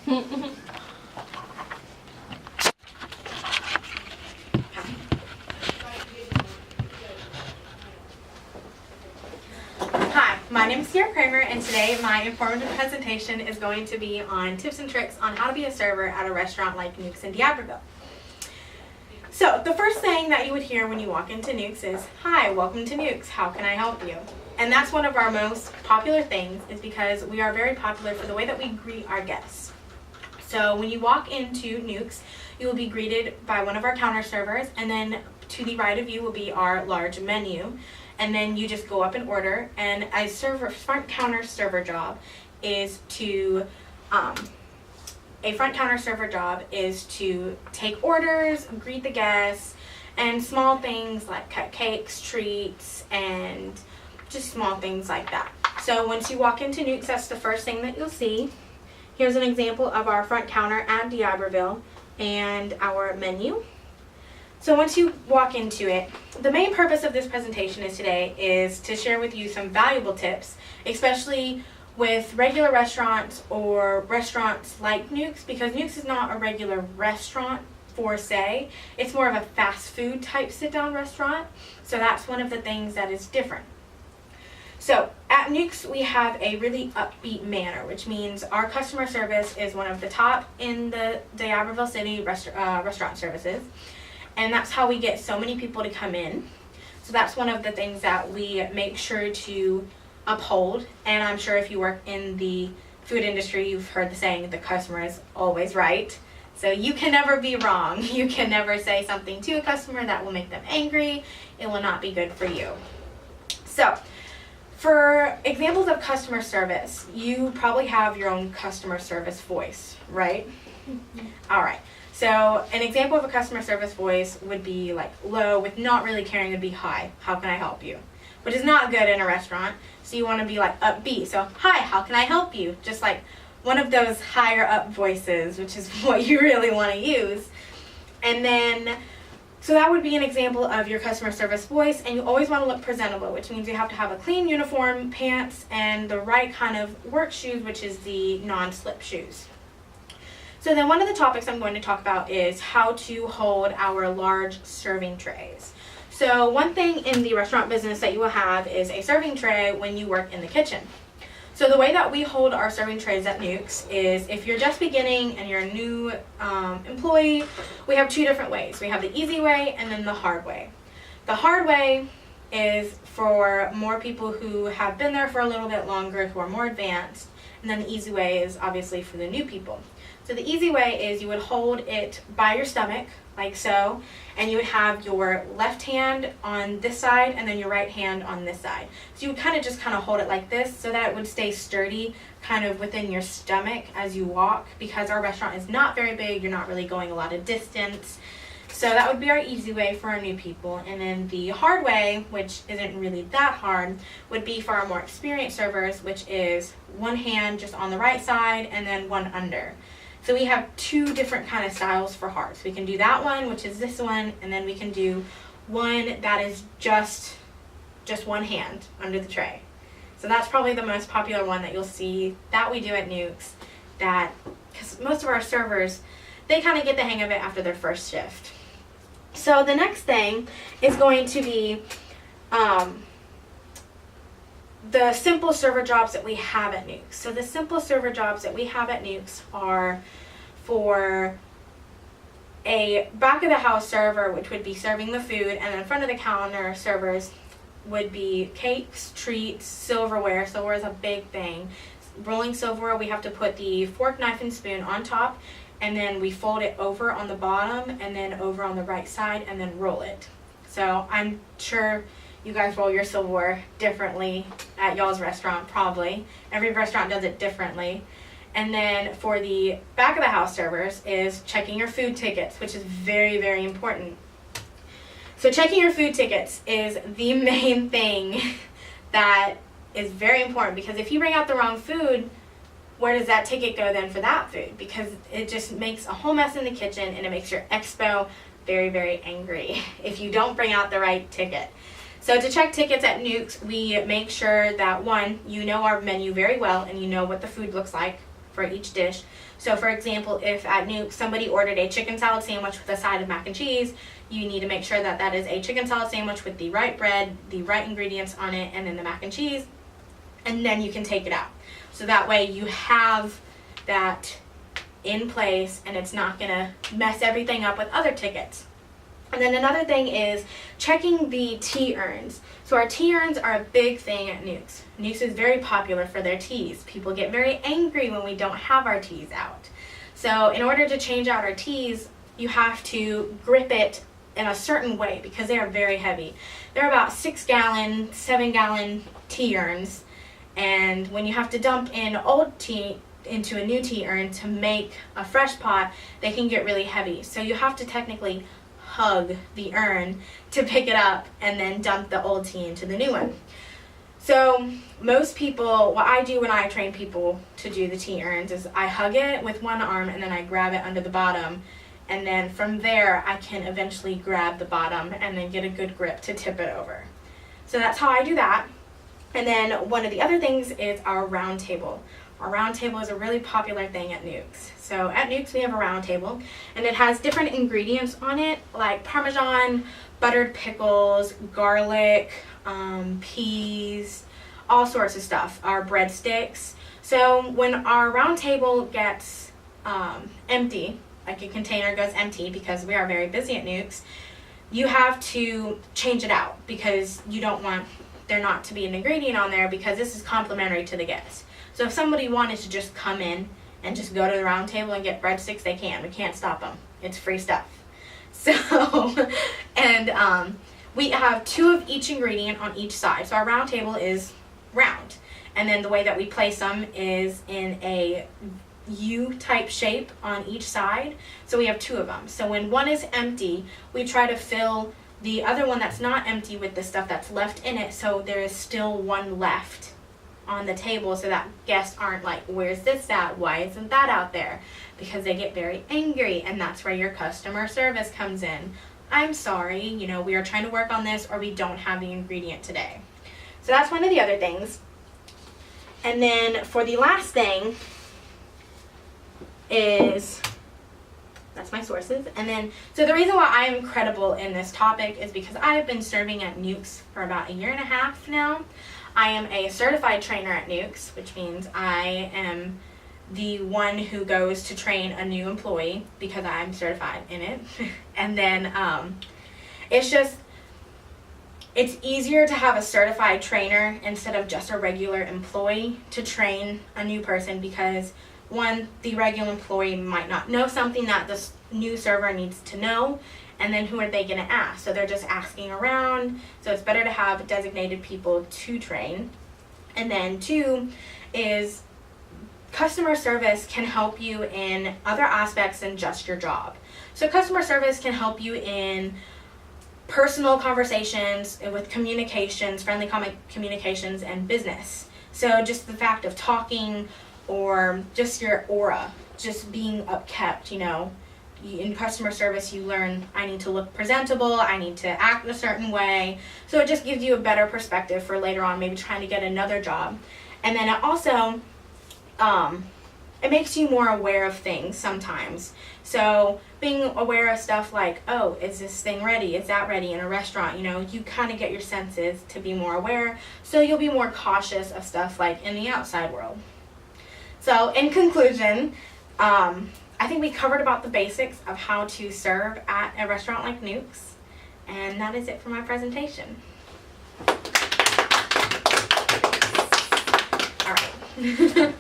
Hi, my name is Sierra Kramer, and today my informative presentation is going to be on tips and tricks on how to be a server at a restaurant like Newk's in D'Iberville. So the first thing that you would hear when you walk into Newk's is, "Hi, welcome to Newk's, how can I help you?" And that's one of our most popular things, is because we are very popular for the way that we greet our guests. So when you walk into Newk's, you will be greeted by one of our counter servers, and then to the right of you will be our large menu. And then you just go up and order, and a front counter server job is to take orders, greet the guests, and small things like cupcakes, treats, and just small things like that. So once you walk into Newk's, that's the first thing that you'll see. Here's an example of our front counter at D'Iberville and our menu. So once you walk into it, the main purpose of this presentation is to share with you some valuable tips, especially with regular restaurants or restaurants like Newk's, because Newk's is not a regular restaurant per se. It's more of a fast food type sit-down restaurant. So that's one of the things that is different. So at Newk's, we have a really upbeat manner, which means our customer service is one of the top in the D'Iberville City restaurant services. And that's how we get so many people to come in. So that's one of the things that we make sure to uphold. And I'm sure if you work in the food industry, you've heard the saying, the customer is always right. So you can never be wrong. You can never say something to a customer that will make them angry. It will not be good for you. So for examples of customer service, you probably have your own customer service voice, right? All right. So an example of a customer service voice would be like low, with not really caring, would be hi, how can I help you? Which is not good in a restaurant. So you want to be like upbeat. So hi, how can I help you? Just like one of those higher up voices, which is what you really want to use. And then, so that would be an example of your customer service voice. And you always want to look presentable, which means you have to have a clean uniform, pants, and the right kind of work shoes, which is the non-slip shoes. So then one of the topics I'm going to talk about is how to hold our large serving trays. So one thing in the restaurant business that you will have is a serving tray when you work in the kitchen. So the way that we hold our serving trays at Newk's is, if you're just beginning and you're a new employee, we have two different ways. We have the easy way and then the hard way. The hard way is for more people who have been there for a little bit longer, who are more advanced, and then the easy way is obviously for the new people. So the easy way is you would hold it by your stomach, like so, and you would have your left hand on this side and then your right hand on this side. So you would kind of hold it like this so that it would stay sturdy kind of within your stomach as you walk, because our restaurant is not very big, you're not really going a lot of distance. So that would be our easy way for our new people. And then the hard way, which isn't really that hard, would be for our more experienced servers, which is one hand just on the right side and then one under. So we have two different kind of styles for hard. So we can do that one, which is this one, and then we can do one that is just one hand under the tray. So that's probably the most popular one that you'll see that we do at Newk's, because most of our servers, they kind of get the hang of it after their first shift. So the next thing is going to be the simple server jobs that we have at Newk's. So the simple server jobs that we have at Newk's are for a back of the house server, which would be serving the food, and then front of the counter servers would be cakes, treats, silverware. Silverware is a big thing. Rolling silverware, we have to put the fork, knife, and spoon on top, and then we fold it over on the bottom and then over on the right side and then roll it. So I'm sure you guys roll your silverware differently at y'all's restaurant, probably. Every restaurant does it differently. And then for the back of the house servers is checking your food tickets, which is very, very important. So checking your food tickets is the main thing that is very important, because if you bring out the wrong food, where does that ticket go then for that food? Because it just makes a whole mess in the kitchen, and it makes your expo very, very angry if you don't bring out the right ticket. So to check tickets at Newk's, we make sure that, one, you know our menu very well and you know what the food looks like for each dish. So for example, if at Nuke somebody ordered a chicken salad sandwich with a side of mac and cheese, you need to make sure that that is a chicken salad sandwich with the right bread, the right ingredients on it, and then the mac and cheese, and then you can take it out. So that way you have that in place and it's not gonna mess everything up with other tickets. And then another thing is checking the tea urns. So our tea urns are a big thing at Nukes. Nukes is very popular for their teas. People get very angry when we don't have our teas out. So in order to change out our teas, you have to grip it in a certain way because they are very heavy. They're about 6-gallon, 7-gallon tea urns. And when you have to dump in old tea into a new tea urn to make a fresh pot, they can get really heavy. So you have to technically hug the urn to pick it up and then dump the old tea into the new one. So most people, what I do when I train people to do the tea urns is I hug it with one arm and then I grab it under the bottom, and then from there I can eventually grab the bottom and then get a good grip to tip it over. So that's how I do that. And then one of the other things is our round table. Our round table is a really popular thing at Nukes. So at Nukes we have a round table and it has different ingredients on it like Parmesan, buttered pickles, garlic, peas, all sorts of stuff, our breadsticks. So when our round table gets empty, like a container goes empty because we are very busy at Nukes, you have to change it out because you don't want there not to be an ingredient on there because this is complimentary to the guests. So if somebody wanted to just come in and just go to the round table and get breadsticks, they can. We can't stop them. It's free stuff. So, and we have 2 of each ingredient on each side. So our round table is round. And then the way that we place them is in a U-type shape on each side. So we have 2 of them. So when one is empty, we try to fill the other one that's not empty with the stuff that's left in it, so there is still one left on the table so that guests aren't like, where's this at? Why isn't that out there? Because they get very angry, and that's where your customer service comes in. I'm sorry, you know, we are trying to work on this, or we don't have the ingredient today. So that's one of the other things. And then for the last thing is, that's my sources. And then, so the reason why I'm credible in this topic is because I have been serving at Nukes for about 1.5 years now. I am a certified trainer at Nukes, which means I am the one who goes to train a new employee because I'm certified in it. And then it's easier to have a certified trainer instead of just a regular employee to train a new person because one, the regular employee might not know something that this new server needs to know, and then who are they going to ask? So they're just asking around. So it's better to have designated people to train. And then 2 is customer service can help you in other aspects than just your job. So customer service can help you in personal conversations, with communications, friendly communications, and business. So just the fact of talking, or just your aura, just being upkept, you know. In customer service you learn, I need to look presentable, I need to act a certain way. So it just gives you a better perspective for later on maybe trying to get another job. And then it also, it makes you more aware of things sometimes. So being aware of stuff like, oh, is this thing ready? Is that ready in a restaurant? You know, you kind of get your senses to be more aware. So you'll be more cautious of stuff like in the outside world. So in conclusion, I think we covered about the basics of how to serve at a restaurant like Nukes. And that is it for my presentation. All right.